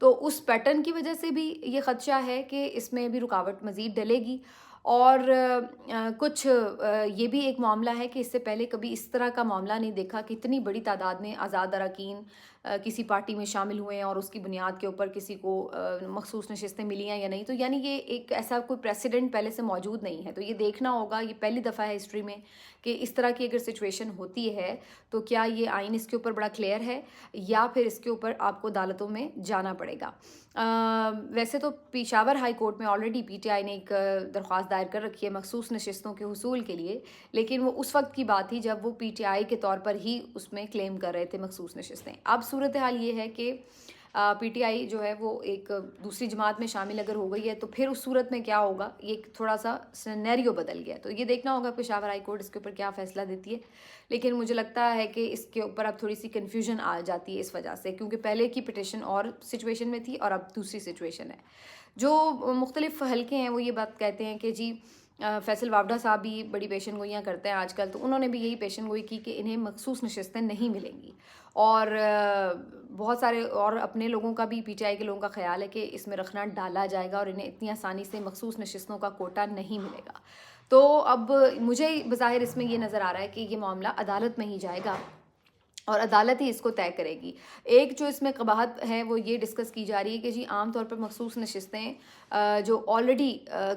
تو اس پیٹرن کی وجہ سے بھی یہ خدشہ ہے کہ اس میں بھی رکاوٹ مزید ڈلے گی. اور کچھ یہ بھی ایک معاملہ ہے کہ اس سے پہلے کبھی اس طرح کا معاملہ نہیں دیکھا کہ اتنی بڑی تعداد میں آزاد اراکین کسی پارٹی میں شامل ہوئے ہیں اور اس کی بنیاد کے اوپر کسی کو مخصوص نشستیں ملی ہیں یا نہیں. تو یعنی یہ ایک ایسا کوئی پریسیڈنٹ پہلے سے موجود نہیں ہے. تو یہ دیکھنا ہوگا, یہ پہلی دفعہ ہے ہسٹری میں کہ اس طرح کی اگر سچویشن ہوتی ہے تو کیا یہ آئین اس کے اوپر بڑا کلیئر ہے یا پھر اس کے اوپر آپ کو عدالتوں میں جانا پڑے گا. ویسے تو پشاور ہائی کورٹ میں آلریڈی پی ٹی آئی نے ایک درخواست دائر کر رکھی ہے مخصوص نشستوں کے حصول کے لیے, لیکن وہ اس وقت کی بات تھی جب وہ پی ٹی آئی کے طور پر ہی اس میں کلیم کر رہے تھے مخصوص نشستیں. اب صورتحال یہ ہے کہ پی ٹی آئی جو ہے وہ ایک دوسری جماعت میں شامل اگر ہو گئی ہے تو پھر اس صورت میں کیا ہوگا, یہ تھوڑا سا سینیریو بدل گیا. تو یہ دیکھنا ہوگا پشاور ہائی کورٹ اس کے اوپر کیا فیصلہ دیتی ہے. لیکن مجھے لگتا ہے کہ اس کے اوپر اب تھوڑی سی کنفیوژن آ جاتی ہے اس وجہ سے, کیونکہ پہلے کی پٹیشن اور سچویشن میں تھی اور اب دوسری سچویشن ہے. جو مختلف حلقے ہیں وہ یہ بات کہتے ہیں کہ جی فیصل وابڈا صاحب بھی بڑی پیشن گوئیاں کرتے ہیں آج کل, تو انہوں نے بھی یہی پیشن گوئی کی کہ انہیں مخصوص نشستیں نہیں ملیں گی. اور بہت سارے اور اپنے لوگوں کا بھی پی ٹی آئی کے لوگوں کا خیال ہے کہ اس میں رکھنا ڈالا جائے گا اور انہیں اتنی آسانی سے مخصوص نشستوں کا کوٹا نہیں ملے گا. تو اب مجھے بظاہر اس میں یہ نظر آ رہا ہے کہ یہ معاملہ عدالت میں ہی جائے گا اور عدالت ہی اس کو طے کرے گی. ایک جو اس میں قباحت ہے وہ یہ ڈسکس کی جا رہی ہے کہ جی عام طور پر مخصوص نشستیں جو آلریڈی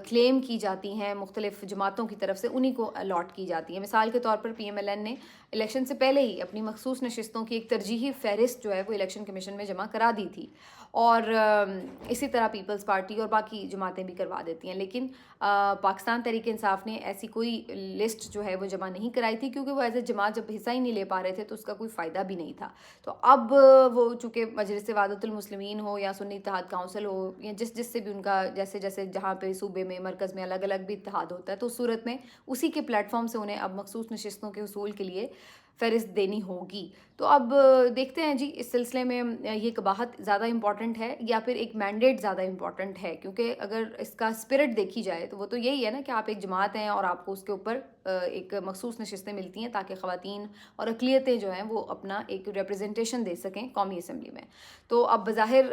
کلیم کی جاتی ہیں مختلف جماعتوں کی طرف سے انہی کو الاٹ کی جاتی ہیں. مثال کے طور پر پی ایم ایل این نے الیکشن سے پہلے ہی اپنی مخصوص نشستوں کی ایک ترجیحی فہرست جو ہے وہ الیکشن کمیشن میں جمع کرا دی تھی, اور اسی طرح پیپلز پارٹی اور باقی جماعتیں بھی کروا دیتی ہیں. لیکن پاکستان تحریک انصاف نے ایسی کوئی لسٹ جو ہے وہ جمع نہیں کرائی تھی, کیونکہ وہ ایز اے جماعت جب حصہ ہی نہیں لے پا رہے تھے تو اس کا کوئی فائدہ بھی نہیں تھا. تو اب وہ چونکہ مجلس وحدت المسلمین ہو یا سنی اتحاد کونسل ہو یا جس سے بھی ان کا جیسے جیسے جہاں پہ صوبے میں مرکز میں الگ الگ بھی اتحاد ہوتا ہے, تو اس صورت میں اسی کے پلیٹ فارم سے انہیں اب مخصوص نشستوں کے حصول کے لیے فہرست دینی ہوگی. تو اب دیکھتے ہیں جی اس سلسلے میں یہ قباحت زیادہ امپورٹنٹ ہے یا پھر ایک مینڈیٹ زیادہ امپورٹنٹ ہے, کیونکہ اگر اس کا اسپرٹ دیکھی جائے تو وہ تو یہی ہے نا کہ آپ ایک جماعت ہیں اور آپ کو اس کے اوپر ایک مخصوص نشستیں ملتی ہیں تاکہ خواتین اور اقلیتیں جو ہیں وہ اپنا ایک ریپرزنٹیشن دے سکیں قومی اسمبلی میں. تو اب بظاہر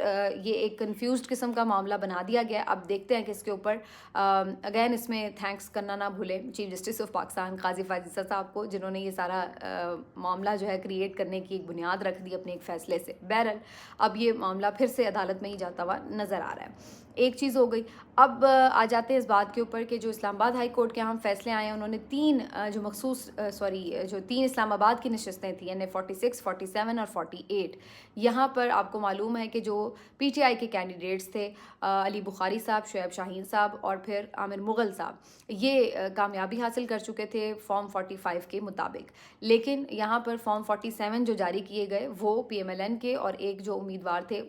یہ ایک کنفیوزڈ قسم کا معاملہ بنا دیا گیا. اب دیکھتے ہیں کہ اس کے اوپر اگین اس میں تھینکس کرنا نہ بھولیں چیف جسٹس آف پاکستان قاضی فائز عیسیٰ صاحب کو, جنہوں نے یہ سارا معاملہ جو ہے کریٹ کرنے کی ایک بنیاد رکھ دی اپنے ایک فیصلے سے. بہرحال اب یہ معاملہ پھر سے عدالت میں ہی جاتا ہوا نظر آ رہا ہے. ایک چیز ہو گئی. اب آ جاتے ہیں اس بات کے اوپر کہ جو اسلام آباد ہائی کورٹ کے اہم فیصلے آئے ہیں, انہوں نے تین اسلام آباد کی نشستیں تھیں, یعنی 46, 47 اور 48. یہاں پر آپ کو معلوم ہے کہ جو پی ٹی آئی کے کینڈیڈیٹس تھے علی بخاری صاحب, شعیب شاہین صاحب اور پھر عامر مغل صاحب, یہ کامیابی حاصل کر چکے تھے فارم 45 کے مطابق. لیکن یہاں پر فارم 47 جو جاری کیے گئے وہ پی ایم ایل این کے اور ایک جو امیدوار تھے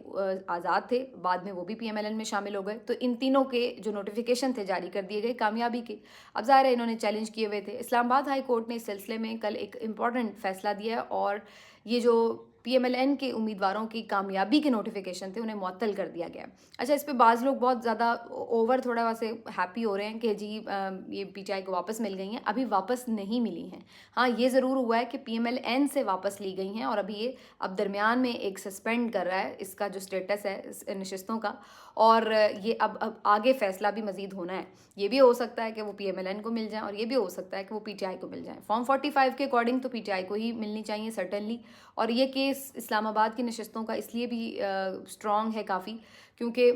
آزاد تھے, بعد میں وہ بھی پی ایم ایل این میں شامل ہو گئے. تو ان تینوں کے جو نوٹیفیکیشن تھے جاری کر دیے گئے کامیابی کے. اب ظاہر ہے انہوں نے چیلنج کیے ہوئے تھے. اسلام آباد ہائی کورٹ نے اس سلسلے میں کل ایک امپورٹنٹ فیصلہ دیا اور یہ جو پی ایم ایل این کے امیدواروں کی کامیابی کے نوٹیفیکیشن تھے انہیں معطل کر دیا گیا. اچھا, اس پہ بعض لوگ بہت زیادہ اوور تھوڑا ویسے ہیپی ہو رہے ہیں کہ جی یہ پی ٹی آئی کو واپس مل گئی ہیں. ابھی واپس نہیں ملی ہیں. ہاں یہ ضرور ہوا ہے کہ پی ایم ایل این سے واپس لی گئی ہیں اور ابھی یہ اب درمیان میں ایک سسپینڈ کر رہا ہے اس کا جو سٹیٹس ہے نشستوں کا, اور یہ اب آگے فیصلہ بھی مزید ہونا ہے. یہ بھی ہو سکتا ہے کہ وہ پی ایم ایل این کو مل جائیں اور یہ بھی ہو سکتا ہے کہ وہ پی ٹی آئی کو مل جائیں. فارم 45 کے اکارڈنگ تو پی ٹی آئی کو ہی ملنی چاہیے سرٹنلی. اور یہ کیس اسلام آباد کی نشستوں کا اس لیے بھی اسٹرانگ ہے کافی کیونکہ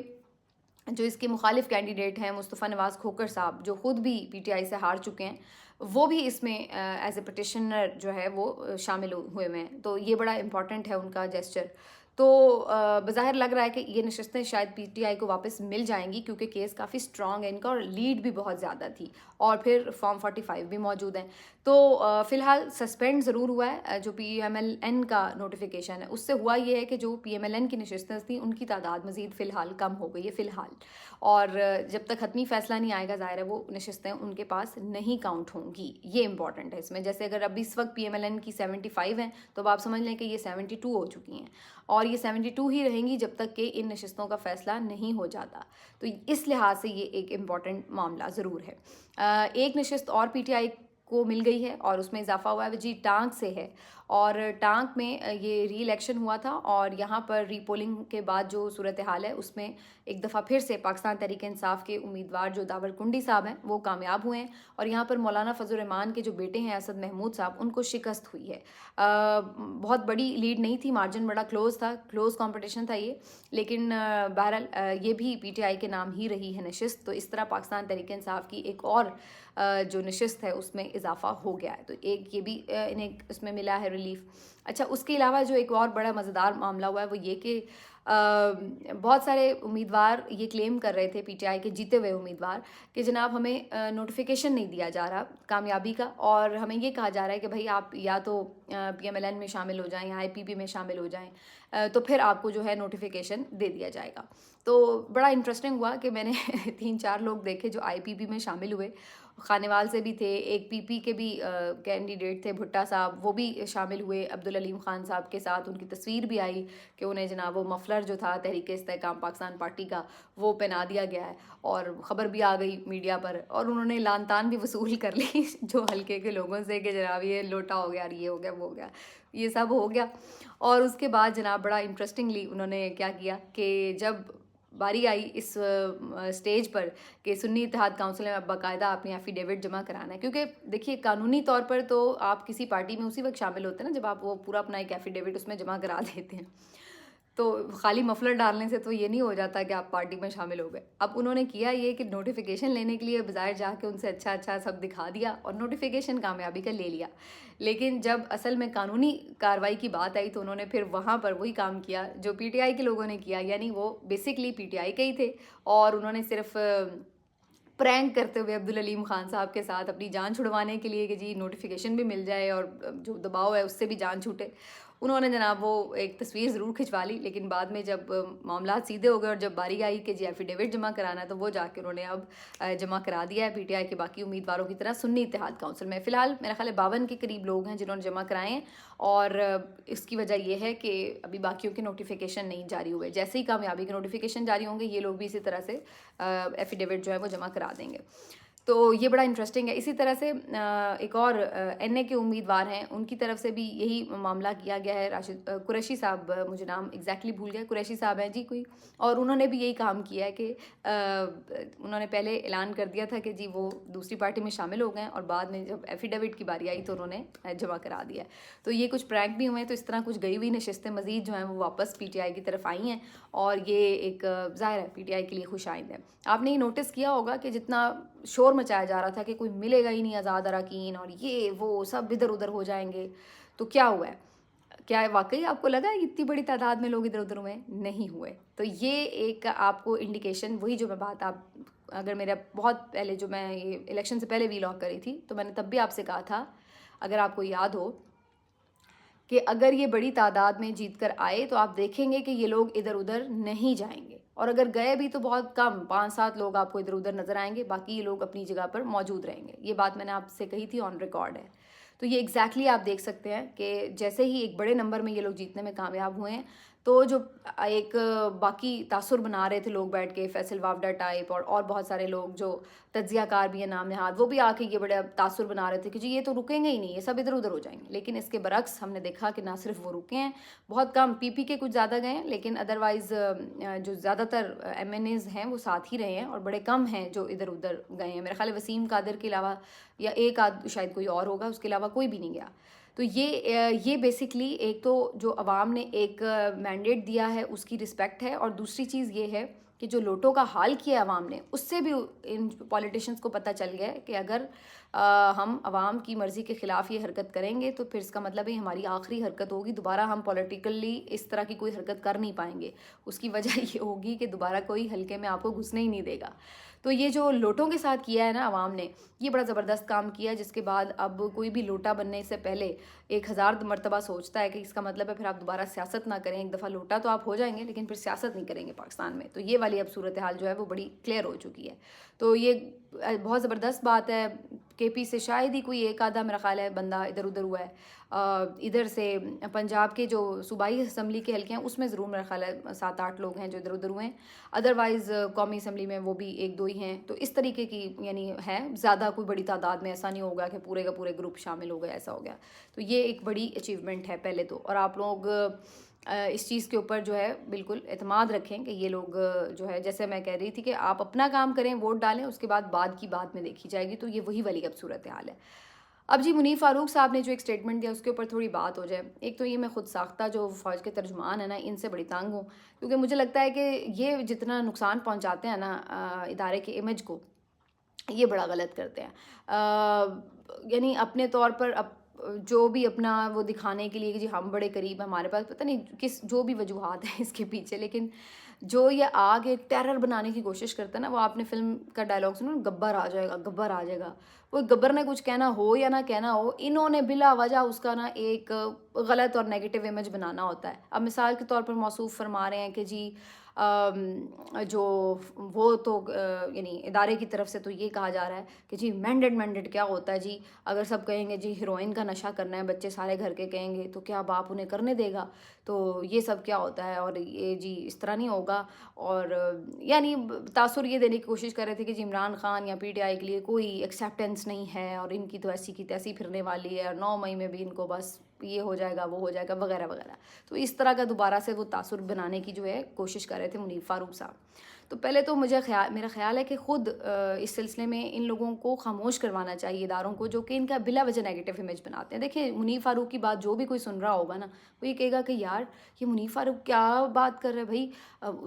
جو اس کے مخالف کینڈیڈیٹ ہیں مصطفیٰ نواز کھوکر صاحب, جو خود بھی پی ٹی آئی سے ہار چکے ہیں, وہ بھی اس میں ایز اے پٹیشنر جو ہے وہ شامل ہوئے ہوئے ہیں. تو یہ بڑا امپورٹنٹ ہے ان کا جیسچر. تو بظاہر لگ رہا ہے کہ یہ نشستیں شاید پی ٹی آئی کو واپس مل جائیں گی کیونکہ کیس کافی اسٹرانگ ہے ان کا اور لیڈ بھی بہت زیادہ تھی, اور پھر فارم 45 بھی موجود ہیں. تو فی الحال سسپینڈ ضرور ہوا ہے جو پی ایم ایل این کا نوٹیفیکیشن ہے. اس سے ہوا یہ ہے کہ جو پی ایم ایل این کی نشستیں تھیں ان کی تعداد مزید فی الحال کم ہو گئی ہے فی الحال, اور جب تک حتمی فیصلہ نہیں آئے گا ظاہر ہے وہ نشستیں ان کے پاس نہیں کاؤنٹ ہوں گی. یہ امپورٹنٹ ہے اس میں. جیسے اگر اب اس وقت پی ایم ایل این کی 75 ہیں تو اب آپ سمجھ لیں کہ یہ 72 ہو چکی ہیں, اور یہ 72 ہی رہیں گی جب تک کہ ان نشستوں کا فیصلہ نہیں ہو جاتا. تو اس لحاظ سے یہ ایک امپورٹنٹ معاملہ ضرور ہے. ایک نشست اور پی ٹی آئی کو مل گئی ہے اور اس میں اضافہ ہوا ہے, جی ٹانک سے ہے, اور ٹانک میں یہ ری الیکشن ہوا تھا، اور یہاں پر ری پولنگ کے بعد جو صورتحال ہے اس میں ایک دفعہ پھر سے پاکستان تحریک انصاف کے امیدوار جو داور کنڈی صاحب ہیں وہ کامیاب ہوئے ہیں، اور یہاں پر مولانا فضل الرحمان کے جو بیٹے ہیں اسد محمود صاحب ان کو شکست ہوئی ہے۔ بہت بڑی لیڈ نہیں تھی، مارجن بڑا کلوز تھا، کلوز کمپٹیشن تھا یہ، لیکن بہرحال یہ بھی پی ٹی آئی کے نام ہی رہی ہے نشست، تو اس طرح پاکستان تحریک انصاف کی ایک اور جو نشست ہے اس میں اضافہ ہو گیا ہے، تو ایک یہ بھی انہیں اس میں ملا ہے ریلیف۔ اچھا، اس کے علاوہ جو ایک اور بڑا مزیدار معاملہ ہوا ہے وہ یہ کہ بہت سارے امیدوار یہ کلیم کر رہے تھے، پی ٹی آئی کے جیتے ہوئے امیدوار، کہ جناب ہمیں نوٹیفیکیشن نہیں دیا جا رہا کامیابی کا، اور ہمیں یہ کہا جا رہا ہے کہ بھائی آپ یا تو پی ایم ایل این میں شامل ہو جائیں یا آئی پی پی میں شامل ہو جائیں، تو پھر آپ کو جو ہے نوٹیفیکیشن دے دیا جائے گا۔ تو بڑا انٹرسٹنگ ہوا کہ میں نے 3-4 لوگ دیکھے جو آئی پی پی میں شامل ہوئے، خانیوال سے بھی تھے، ایک پی پی کے بھی کینڈیڈیٹ تھے بھٹا صاحب، وہ بھی شامل ہوئے عبدالعلیم خان صاحب کے ساتھ، ان کی تصویر بھی آئی کہ انہیں جناب وہ مفلر جو تھا تحریک استحکام پاکستان پارٹی کا وہ پہنا دیا گیا ہے، اور خبر بھی آ گئی میڈیا پر، اور انہوں نے لان تان بھی وصول کر لی جو حلقے کے لوگوں سے کہ جناب یہ لوٹا ہو گیا، یہ ہو گیا، وہ ہو گیا، یہ سب ہو گیا۔ اور اس کے بعد جناب بڑا انٹرسٹنگلی انہوں نے کیا کیا کہ جب باری آئی اس سٹیج پر کہ سنی اتحاد کونسل میں باقاعدہ اپنی ایفیڈیوٹ جمع کرانا ہے، کیونکہ دیکھیے قانونی طور پر تو آپ کسی پارٹی میں اسی وقت شامل ہوتے ہیں نا جب آپ وہ پورا اپنا ایک ایفیڈیوٹ اس میں جمع کرا دیتے ہیں، تو خالی مفلر ڈالنے سے تو یہ نہیں ہو جاتا کہ آپ پارٹی میں شامل ہو گئے۔ اب انہوں نے کیا یہ کہ نوٹیفیکیشن لینے کے لیے بظاہر جا کے ان سے اچھا سب دکھا دیا اور نوٹیفیکیشن کامیابی کا لے لیا، لیکن جب اصل میں قانونی کارروائی کی بات آئی تو انہوں نے پھر وہاں پر وہی کام کیا جو پی ٹی آئی کے لوگوں نے کیا، یعنی وہ بیسکلی پی ٹی آئی کے ہی تھے، اور انہوں نے صرف پرینک کرتے ہوئے عبدالعلیم خان صاحب کے ساتھ اپنی جان چھڑوانے کے لیے کہ جی نوٹیفیکیشن بھی مل جائے اور جو دباؤ ہے اس سے بھی جان چھوٹے، انہوں نے جناب وہ ایک تصویر ضرور کھنچوا لی، لیکن بعد میں جب معاملات سیدھے ہو گئے اور جب باری آئی کہ جی ایفیڈیوٹ جمع کرانا ہے تو وہ جا کے انہوں نے اب جمع کرا دیا ہے پی ٹی آئی کے باقی امیدواروں کی طرح سنی اتحاد کونسل میں۔ فی الحال میرا خیال ہے 52 کے قریب لوگ ہیں جنہوں نے جمع کرائے ہیں، اور اس کی وجہ یہ ہے کہ ابھی باقیوں کے نوٹیفیکیشن نہیں جاری ہوئے، جیسے ہی کامیابی کے نوٹیفیکیشن جاری ہوں گے یہ لوگ بھی اسی طرح سے ایفیڈیوٹ جو ہے وہ جمع کرا دیں گے، تو یہ بڑا انٹرسٹنگ ہے۔ اسی طرح سے ایک اور این اے کے امیدوار ہیں ان کی طرف سے بھی یہی معاملہ کیا گیا ہے، راشد قریشی صاحب، مجھے نام ایگزیکٹلی بھول گیا، قریشی صاحب ہیں جی کوئی، اور انہوں نے بھی یہی کام کیا ہے کہ انہوں نے پہلے اعلان کر دیا تھا کہ جی وہ دوسری پارٹی میں شامل ہو گئے ہیں، اور بعد میں جب ایفیڈیوٹ کی باری آئی تو انہوں نے جمع کرا دیا ہے، تو یہ کچھ پرینک بھی ہوئے ہیں، تو اس طرح کچھ گئی ہوئی نشستیں مزید جو ہیں وہ واپس پی ٹی آئی کی طرف آئی ہیں، اور یہ ایک ظاہر ہے پی ٹی آئی کے لیے خوش آئند ہے۔ آپ نے یہ نوٹس کیا ہوگا کہ جتنا شور مچایا جا رہا تھا کہ کوئی ملے گا ہی نہیں آزاد اراکین اور یہ وہ سب ادھر ادھر ہو جائیں گے، تو کیا ہوا ہے؟ کیا واقعی آپ کو لگا ہے اتنی بڑی تعداد میں لوگ ادھر ادھر ہوئے؟ نہیں ہوئے، تو یہ ایک آپ کو انڈیکیشن، وہی جو میں بات آپ اگر میرا بہت پہلے جو میں یہ الیکشن سے پہلے ویلاگ کری تھی تو میں نے تب بھی آپ سے کہا تھا، اگر آپ کو یاد ہو، کہ اگر یہ بڑی تعداد میں جیت کر آئے تو آپ دیکھیں گے کہ یہ لوگ ادھر ادھر نہیں جائیں گے، اور اگر گئے بھی تو بہت کم 5-7 لوگ آپ کو ادھر ادھر نظر آئیں گے، باقی یہ لوگ اپنی جگہ پر موجود رہیں گے۔ یہ بات میں نے آپ سے کہی تھی، آن ریکارڈ ہے، تو یہ ایگزیکٹلی آپ دیکھ سکتے ہیں کہ جیسے ہی ایک بڑے نمبر میں یہ لوگ جیتنے میں کامیاب ہوئے ہیں تو جو ایک باقی تاثر بنا رہے تھے لوگ بیٹھ کے، فیصل وافڈا ٹائپ اور بہت سارے لوگ جو تجزیہ کار بھی ہیں نام نہاد، وہ بھی آ کے یہ بڑے تاثر بنا رہے تھے کہ جی یہ تو رکیں گے ہی نہیں، یہ سب ادھر ادھر ہو جائیں گے، لیکن اس کے برعکس ہم نے دیکھا کہ نہ صرف وہ رکے ہیں، بہت کم پی پی کے کچھ زیادہ گئے ہیں، لیکن ادروائز جو زیادہ تر ایم این ایز ہیں وہ ساتھ ہی رہے ہیں، اور بڑے کم ہیں جو ادھر ادھر گئے ہیں، میرا خیال ہے وسیم قادر کے علاوہ یا ایک آدھ شاید کوئی اور ہوگا، اس کے علاوہ کوئی بھی نہیں گیا۔ تو یہ بیسکلی ایک تو جو عوام نے ایک مینڈیٹ دیا ہے اس کی رسپیکٹ ہے، اور دوسری چیز یہ ہے کہ جو لوٹوں کا حال کیا عوام نے اس سے بھی ان پولیٹیشنز کو پتہ چل گیا ہے کہ اگر ہم عوام کی مرضی کے خلاف یہ حرکت کریں گے تو پھر اس کا مطلب ہے ہماری آخری حرکت ہوگی، دوبارہ ہم پولیٹیکلی اس طرح کی کوئی حرکت کر نہیں پائیں گے، اس کی وجہ یہ ہوگی کہ دوبارہ کوئی حلقے میں آپ کو گھسنے ہی نہیں دے گا۔ تو یہ جو لوٹوں کے ساتھ کیا ہے نا عوام نے، یہ بڑا زبردست کام کیا، جس کے بعد اب کوئی بھی لوٹا بننے سے پہلے 1000 مرتبہ سوچتا ہے کہ اس کا مطلب ہے پھر آپ دوبارہ سیاست نہ کریں، ایک دفعہ لوٹا تو آپ ہو جائیں گے لیکن پھر سیاست نہیں کریں گے پاکستان میں، تو یہ والی اب صورتحال جو ہے وہ بڑی کلیئر ہو چکی ہے۔ تو یہ بہت زبردست بات ہے. کے پی سے شاید ہی کوئی ایک آدھا میرا خیال ہے بندہ ادھر ادھر ہوا ہے. ادھر سے پنجاب کے جو صوبائی اسمبلی کے حلقے ہیں اس میں ضرور میرا خیال ہے 7-8 لوگ ہیں جو ادھر ادھر ہوئے ہیں. ادروائز قومی اسمبلی میں وہ بھی 1-2 ہی ہیں. تو اس طریقے کی یعنی ہے, زیادہ کوئی بڑی تعداد میں ایسا نہیں ہوگا کہ پورے کا پورے گروپ شامل ہو گئے, ایسا ہو گیا. تو یہ ایک بڑی اچیومنٹ ہے پہلے تو. اور آپ لوگ اس چیز کے اوپر جو ہے بالکل اعتماد رکھیں کہ یہ لوگ جو ہے, جیسے میں کہہ رہی تھی کہ آپ اپنا کام کریں, ووٹ ڈالیں, اس کے بعد کی بات میں دیکھی جائے گی. تو یہ وہی والی اب صورتحال ہے. اب جی منیر فاروق صاحب نے جو ایک اسٹیٹمنٹ دیا اس کے اوپر تھوڑی بات ہو جائے. ایک تو یہ میں خود ساختہ جو فوج کے ترجمان ہیں نا, ان سے بڑی تنگ ہوں, کیونکہ مجھے لگتا ہے کہ یہ جتنا نقصان پہنچاتے ہیں نا ادارے کے امیج کو, یہ بڑا غلط کرتے ہیں. یعنی اپنے طور پر جو بھی اپنا وہ دکھانے کے لیے کہ جی ہم بڑے قریب ہیں, ہمارے پاس پتہ نہیں کس جو بھی وجوہات ہیں اس کے پیچھے, لیکن جو یہ آگے ٹیرر بنانے کی کوشش کرتا ہے نا, وہ آپ نے فلم کا ڈائلاگ سنا, گبر آ جائے گا, گبر آ جائے گا. وہ گبر نے کچھ کہنا ہو یا نہ کہنا ہو, انہوں نے بلا وجہ اس کا نا ایک غلط اور نیگیٹو امیج بنانا ہوتا ہے. اب مثال کے طور پر موصوف فرما رہے ہیں کہ جی جو وہ تو یعنی ادارے کی طرف سے تو یہ کہا جا رہا ہے کہ جی مینڈیٹ کیا ہوتا ہے جی, اگر سب کہیں گے جی ہیروئن کا نشہ کرنا ہے, بچے سارے گھر کے کہیں گے تو کیا باپ انہیں کرنے دے گا, تو یہ سب کیا ہوتا ہے, اور یہ جی اس طرح نہیں ہوگا. اور یعنی تاثر یہ دینے کی کوشش کر رہے تھے کہ جی عمران خان یا پی ٹی آئی کے لیے کوئی ایکسیپٹنس نہیں ہے, اور ان کی تو ایسی کی تیسی پھرنے والی ہے, اور 9 مئی میں بھی ان کو بس یہ ہو جائے گا وہ ہو جائے گا وغیرہ وغیرہ. تو اس طرح کا دوبارہ سے وہ تاثر بنانے کی جو ہے کوشش کر رہے تھے منیر فاروق صاحب. تو پہلے تو میرا خیال ہے کہ خود اس سلسلے میں ان لوگوں کو خاموش کروانا چاہیے اداروں کو, جو کہ ان کا بلا وجہ نیگیٹو امیج بناتے ہیں. دیکھیں منیر فاروق کی بات جو بھی کوئی سن رہا ہوگا نا, وہ یہ کہے گا کہ یار یہ منیر فاروق کیا بات کر رہے بھائی.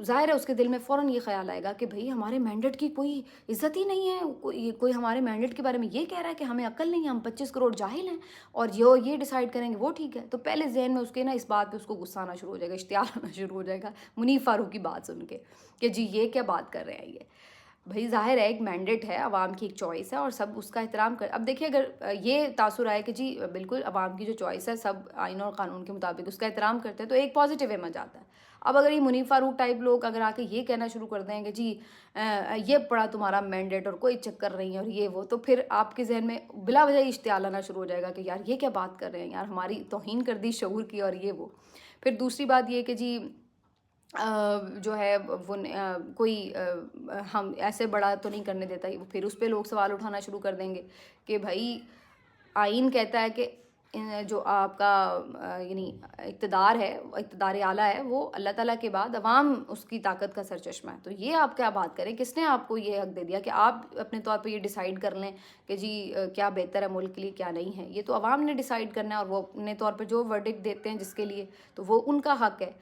ظاہر ہے اس کے دل میں فوراً یہ خیال آئے گا کہ بھائی ہمارے مینڈیٹ کی کوئی عزت ہی نہیں ہے, کوئی ہمارے مینڈیٹ کے بارے میں یہ کہہ رہا ہے کہ ہمیں عقل نہیں ہے, ہم 25 کروڑ جاہل ہیں, اور یہ ڈیسائیڈ کریں گے وہ ٹھیک ہے. تو پہلے ذہن میں اس کے نا اس بات پہ اس کو غصہ آنا شروع ہو جائے گا, اشتعال آنا شروع ہو جائے گا منیر فاروق کی بات سن کے کہ جی یہ کیا بات کر رہے ہیں. یہ بھائی ظاہر ہے ایک مینڈیٹ ہے, عوام کی ایک چوائس ہے, اور سب اس کا احترام کر. اب دیکھیے اگر یہ تاثر آئے کہ جی بالکل عوام کی جو چوائس ہے سب آئین اور قانون کے مطابق اس کا احترام کرتے ہیں, تو ایک پازیٹیو امیج آتا ہے. اب اگر یہ منیر فاروق ٹائپ لوگ اگر آ کے یہ کہنا شروع کر دیں کہ جی یہ پڑا تمہارا مینڈیٹ اور کوئی چکر نہیں ہے اور یہ وہ, تو پھر آپ کے ذہن میں بلا وجہ اشتعال آنا شروع ہو جائے گا کہ یار یہ کیا بات کر رہے ہیں, یار ہماری توہین کر دی شعور کی, اور یہ وہ. پھر دوسری بات یہ کہ جی جو ہے وہ کوئی ہم ایسے بڑا تو نہیں کرنے دیتا, پھر اس پہ لوگ سوال اٹھانا شروع کر دیں گے کہ بھائی آئین کہتا ہے کہ جو آپ کا یعنی اقتدار ہے, اقتدار اعلیٰ ہے, وہ اللہ تعالیٰ کے بعد عوام اس کی طاقت کا سرچشمہ ہے. تو یہ آپ کیا بات کریں, کس نے آپ کو یہ حق دے دیا کہ آپ اپنے طور پہ یہ ڈیسائیڈ کر لیں کہ جی کیا بہتر ہے ملک کے لیے کیا نہیں ہے. یہ تو عوام نے ڈیسائیڈ کرنا ہے, اور وہ اپنے طور پہ جو ورڈکٹ دیتے ہیں جس کے لیے, تو وہ ان کا حق ہے.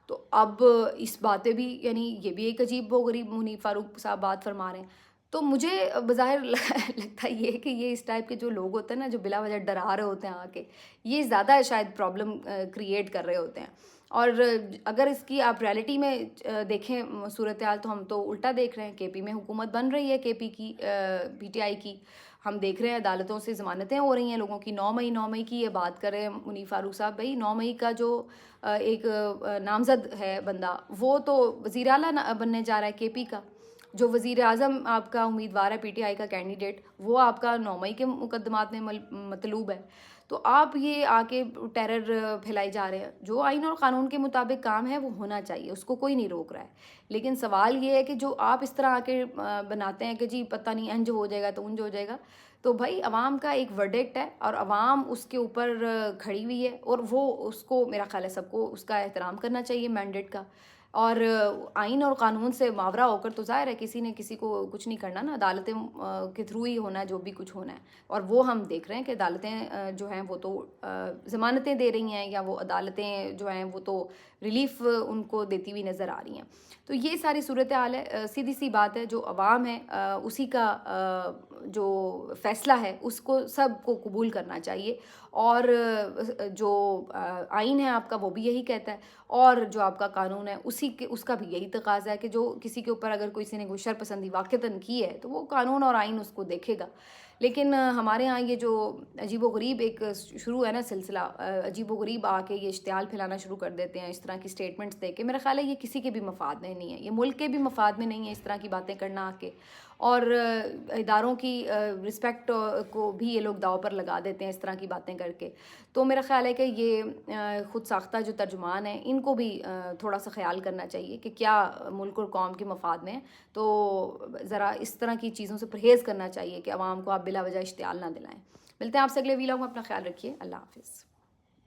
تو اب اس باتیں بھی یعنی یہ بھی ایک عجیب و غریب منیر فاروق صاحب بات فرما رہے ہیں. تو مجھے بظاہر لگتا یہ ہے کہ یہ اس ٹائپ کے جو لوگ ہوتے ہیں نا, جو بلا وجہ ڈرا رہے ہوتے ہیں آ کے, یہ زیادہ شاید پرابلم کریٹ کر رہے ہوتے ہیں. اور اگر اس کی آپ ریالٹی میں دیکھیں صورتحال, تو ہم تو الٹا دیکھ رہے ہیں. کے پی میں حکومت بن رہی ہے کے پی کی, پی ٹی آئی کی. ہم دیکھ رہے ہیں عدالتوں سے ضمانتیں ہو رہی ہیں لوگوں کی. 9 مئی کی یہ بات کر رہے ہیں منیر فاروق صاحب. بھائی 9 مئی کا جو ایک نامزد ہے بندہ, وہ تو وزیر اعلیٰ بننے جا رہا ہے کے پی کا. جو وزیر اعظم آپ کا امیدوار ہے پی ٹی آئی کا کینڈیڈیٹ, وہ آپ کا 9 مئی کے مقدمات میں مطلوب ہے. تو آپ یہ آ کے ٹیرر پھیلائی جا رہے ہیں. جو آئین اور قانون کے مطابق کام ہے وہ ہونا چاہیے, اس کو کوئی نہیں روک رہا ہے. لیکن سوال یہ ہے کہ جو آپ اس طرح آ کے بناتے ہیں کہ جی پتہ نہیں انج ہو جائے گا تو انج ہو جائے گا. تو بھائی عوام کا ایک ورڈکٹ ہے, اور عوام اس کے اوپر کھڑی ہوئی ہے, اور وہ اس کو میرا خیال ہے سب کو اس کا احترام کرنا چاہیے مینڈیٹ کا. اور آئین اور قانون سے ماورا ہو کر تو ظاہر ہے کسی نے کسی کو کچھ نہیں کرنا نا, عدالتیں کے تھرو ہی ہونا ہے جو بھی کچھ ہونا ہے. اور وہ ہم دیکھ رہے ہیں کہ عدالتیں جو ہیں وہ تو ضمانتیں دے رہی ہیں, یا وہ عدالتیں جو ہیں وہ تو ریلیف ان کو دیتی ہوئی نظر آ رہی ہیں. تو یہ ساری صورتحال ہے. سیدھی سی بات ہے, جو عوام ہے اسی کا جو فیصلہ ہے اس کو سب کو قبول کرنا چاہیے. اور جو آئین ہے آپ کا وہ بھی یہی کہتا ہے, اور جو آپ کا قانون ہے اس کا بھی یہی تقاضا ہے کہ جو کسی کے اوپر اگر کسی نے کوئی شرپسندی واقعتاً کی ہے تو وہ قانون اور آئین اس کو دیکھے گا. لیکن ہمارے ہاں یہ جو عجیب و غریب ایک شروع ہے نا سلسلہ، عجیب و غریب آ کے یہ اشتعال پھیلانا شروع کر دیتے ہیں اس طرح کی اسٹیٹمنٹس دے کے، میرا خیال ہے یہ کسی کے بھی مفاد میں نہیں ہے، یہ ملک کے بھی مفاد میں نہیں ہے اس طرح کی باتیں کرنا آ کے، اور اداروں کی رسپیکٹ کو بھی یہ لوگ داؤ پر لگا دیتے ہیں اس طرح کی باتیں کر کے۔ تو میرا خیال ہے کہ یہ خود ساختہ جو ترجمان ہیں ان کو بھی تھوڑا سا خیال کرنا چاہیے کہ کیا ملک اور قوم کے مفاد میں ہیں، تو ذرا اس طرح کی چیزوں سے پرہیز کرنا چاہیے کہ عوام کو آپ بلا وجہ اشتعال نہ دلائیں۔ ملتے ہیں آپ سے اگلے ویلاگ میں، اپنا خیال رکھیے، اللہ حافظ۔